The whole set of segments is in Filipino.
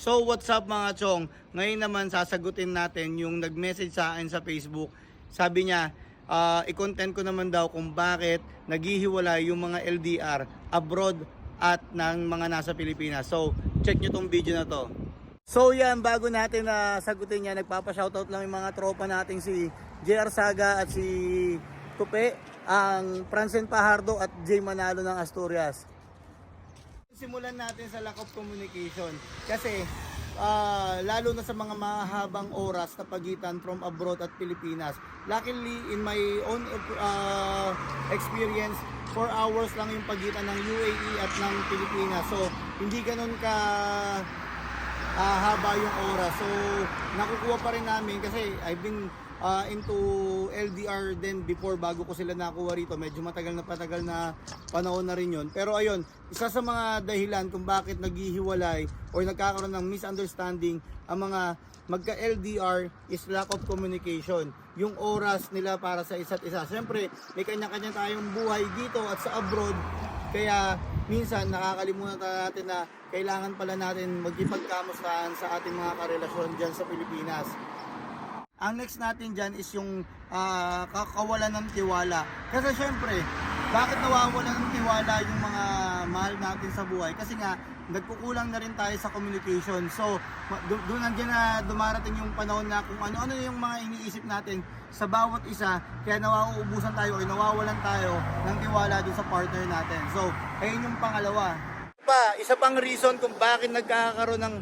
So what's up mga chong? Ngayon naman sasagutin natin yung nag-message sa akin sa Facebook. Sabi niya, i-content ko naman daw kung bakit naghihiwalay yung mga LDR abroad at ng mga nasa Pilipinas. So check nyo tong video na to. So yan, bago natin na sagutin niya, nagpapa-shoutout lang yung mga tropa nating si JR Saga at si Tupe, ang Francen Pajardo at Jay Manalo ng Asturias. Simulan natin sa lack of communication kasi lalo na sa mga mahabang oras na pagitan from abroad at Pilipinas. Luckily, in my own experience, 4 hours lang yung pagitan ng UAE at ng Pilipinas. So, hindi ganun ka haba yung oras. So, nakukuha pa rin namin kasi I've been into LDR din before bago ko sila nakuha rito. Medyo matagal na panahon na rin yun. Pero ayun, isa sa mga dahilan kung bakit naghihiwalay or nagkakaroon ng misunderstanding ang mga magka-LDR is lack of communication. Yung oras nila para sa isa't isa. Siyempre, may kanya-kanya tayong buhay dito at sa abroad. Kaya minsan nakakalimutan natin na kailangan pala natin magkipagkamustahan sa ating mga karelasyon dyan sa Pilipinas. Ang next natin dyan is yung kawalan ng tiwala. Kasi syempre, bakit nawawalan ng tiwala yung mga mahal natin sa buhay? Kasi nga, nagkukulang na rin tayo sa communication. So, doon nandiyan na dumarating yung panahon na kung ano-ano yung mga iniisip natin sa bawat isa, kaya nawauubusan tayo o nawawalan tayo ng tiwala doon sa partner natin. So, ayun yung pangalawa. Isa pang reason kung bakit nagkakaroon ng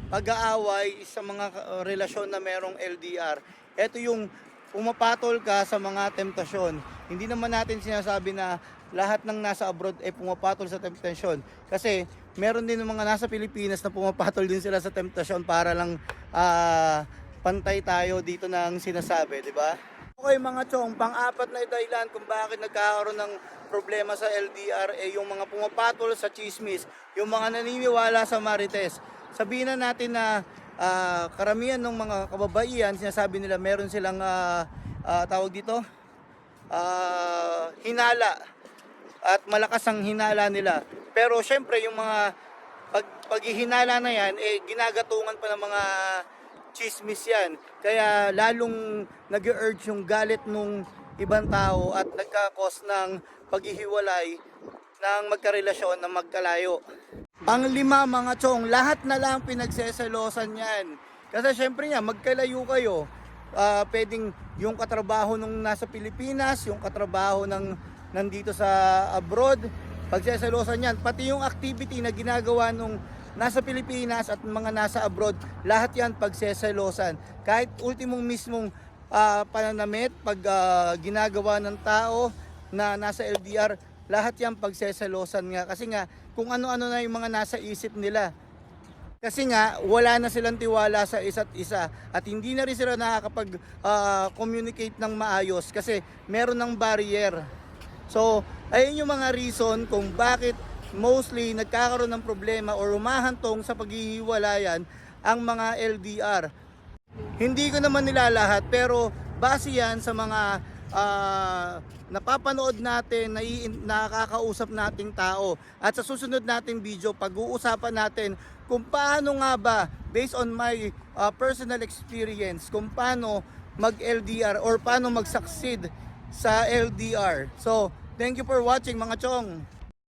pag-aaway sa mga relasyon na merong LDR. Ito yung pumapatol ka sa mga temptasyon. Hindi naman natin sinasabi na lahat ng nasa abroad ay pumapatol sa temptasyon. Kasi meron din ng mga nasa Pilipinas na pumapatol din sila sa temptasyon para lang pantay tayo dito ng sinasabi, di ba? Okay mga chong, pang-apat na dahilan kung bakit nagkakaroon ng problema sa LDR ay yung mga pumapatol sa chismis, yung mga naniniwala sa marites. Sabihin na natin na karamihan ng mga kababaihan, sinasabi nila meron silang tawag dito, hinala at malakas ang hinala nila. Pero syempre yung mga paghihinala na yan, ginagatungan pa ng mga chismis yan. Kaya lalong nag-urge yung galit nung ibang tao at nagkakos ng paghihiwalay ng magkarelasyon na magkalayo. Panglima mga chong, lahat na lang pinagseselosan yan. Kasi syempre nga, magkalayo kayo. Pwedeng yung katrabaho nung nasa Pilipinas, yung katrabaho ng nandito sa abroad, pagseselosan yan. Pati yung activity na ginagawa nung nasa Pilipinas at mga nasa abroad, lahat yan pagseselosan. Kahit ultimong mismong pananamit, pag ginagawa ng tao na nasa LDR, lahat yan pagseselosan nga. Kasi nga, kung ano-ano na yung mga nasa isip nila. Kasi nga, wala na silang tiwala sa isa't isa. At hindi na rin sila nakakapag-communicate ng maayos kasi meron ng barrier. So, ayun yung mga reason kung bakit mostly nagkakaroon ng problema o rumahantong sa paghihiwalayan ang mga LDR. Hindi ko naman nila lahat, pero base yan sa mga napapanood natin, nakakausap nating tao. At sa susunod nating video, pag-uusapan natin kung paano nga ba, based on my personal experience, kung paano mag-LDR or paano mag-succeed sa LDR. So, thank you for watching mga chong.